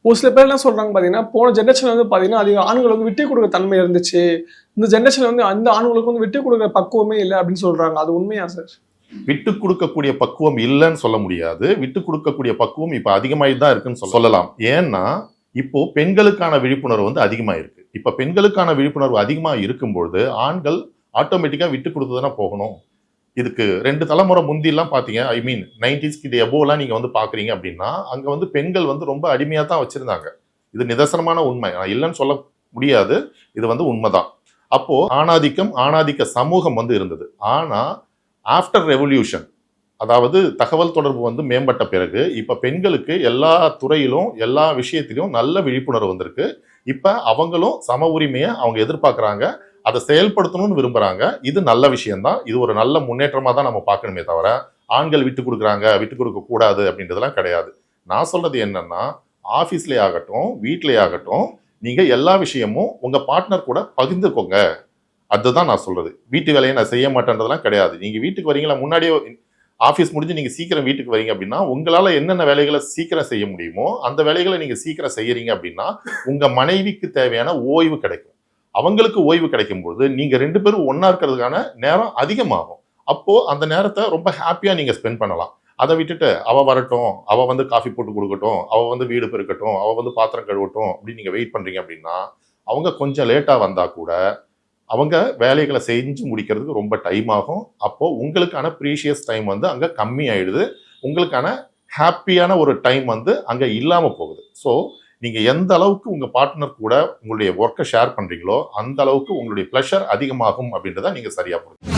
ஒரு சில பேர் என்ன சொல்றாங்க பாத்தீங்கன்னா, போன ஜெனரேஷன் வந்து பாத்தீங்கன்னா அதிக ஆண்கள் வந்து விட்டு கொடுக்குற தன்மை இருந்துச்சு. இந்த ஜெனரேஷன் வந்து அந்த ஆண்களுக்கு வந்து விட்டு கொடுக்குற பக்குவமே இல்லை அப்படின்னு சொல்றாங்க. அது உண்மையா சார்? விட்டு கொடுக்கக்கூடிய பக்குவம் இல்லைன்னு சொல்ல முடியாது. விட்டு கொடுக்கக்கூடிய பக்குவம் இப்ப அதிகமாயிட்டு தான் இருக்குன்னு சொல்லலாம். ஏன்னா இப்போ பெண்களுக்கான விழிப்புணர்வு வந்து அதிகமா இருக்கு. இப்ப பெண்களுக்கான விழிப்புணர்வு அதிகமா இருக்கும்பொழுது ஆண்கள் ஆட்டோமேட்டிக்கா விட்டு கொடுத்து தானே போகணும். இதுக்கு 2 தலைமுறை முந்தி எல்லாம் பாத்தீங்க, ஐ மீன் 90s இது எபோலாம் நீங்க வந்து பாக்குறீங்க அப்படின்னா அங்க வந்து பெண்கள் வந்து ரொம்ப அடிமையா தான் வச்சிருந்தாங்க. இது நிதர்சனமான உண்மை, நான் இல்லைன்னு சொல்ல முடியாது. இது வந்து உண்மைதான். அப்போ ஆணாதிக்கம், ஆணாதிக்க சமூகம் வந்து இருந்தது. ஆனா ஆஃப்டர் ரெவல்யூஷன், அதாவது தகவல் தொடர்பு வந்து மேம்பட்ட பிறகு இப்ப பெண்களுக்கு எல்லா துறையிலும் எல்லா விஷயத்திலும் நல்ல விழிப்புணர்வு வந்திருக்கு. இப்ப அவங்களும் சம உரிமையை அவங்க எதிர்பார்க்கறாங்க, அதை செயல்படுத்தணும்னு விரும்புறாங்க. இது நல்ல விஷயம்தான். இது ஒரு நல்ல முன்னேற்றமா தான் நம்ம பார்க்கணுமே தவிர ஆண்கள் விட்டு கொடுக்குறாங்க, விட்டு கொடுக்க கூடாது அப்படின்றதெல்லாம் கிடையாது. நான் சொல்றது என்னன்னா, ஆபீஸ்லயே ஆகட்டும், வீட்லயே ஆகட்டும், நீங்க எல்லா விஷயமும் உங்க பார்ட்னர் கூட பகிர்ந்துக்கோங்க. அதுதான் நான் சொல்றது. வீட்டு வேலையை நான் செய்ய மாட்டேன்றதெல்லாம் கிடையாது. நீங்க வீட்டுக்கு வரீங்களா, முன்னாடியே ஆஃபீஸ் முடிஞ்சு நீங்க சீக்கிரம் வீட்டுக்கு வரீங்க அப்படின்னா உங்களால என்னென்ன வேலைகளை சீக்கிரம் செய்ய முடியுமோ அந்த வேலைகளை நீங்க சீக்கிரம் செய்யறீங்க அப்படின்னா உங்க மனைவிக்கு தேவையான ஓய்வு கிடைக்கும். அவங்களுக்கு ஓய்வு கிடைக்கும் போது நீங்க 2 பேரும் ஒன்னா இருக்கிறதுக்கான நேரம் அதிகமாகும். அப்போ அந்த நேரத்தை ரொம்ப ஹாப்பியா நீங்க ஸ்பெண்ட் பண்ணலாம். அதை விட்டுட்டு அவ வரட்டும், அவ வந்து காஃபி போட்டு கொடுக்கட்டும், அவ வந்து வீடு பெருக்கட்டும், அவ வந்து பாத்திரம் கழுவட்டும் அப்படின்னு நீங்க வெயிட் பண்றீங்க அப்படின்னா அவங்க கொஞ்சம் லேட்டா வந்தா கூட அவங்க வேலைகளை செஞ்சு முடிக்கிறதுக்கு ரொம்ப டைம் ஆகும். அப்போ உங்களுக்கான ப்ரீஷியஸ் டைம் வந்து அங்க கம்மி ஆயிடுது. உங்களுக்கான ஹாப்பியான ஒரு டைம் வந்து அங்க இல்லாம போகுது. ஸோ நீங்க எந்த அளவுக்கு உங்க பார்ட்னர் கூட உங்களுடைய ஒர்க்கை ஷேர் பண்றீங்களோ அந்த அளவுக்கு உங்களுடைய ப்ளஷர் அதிகமாகும் அப்படின்றத நீங்க சரியா புரிஞ்சுக்கணும்.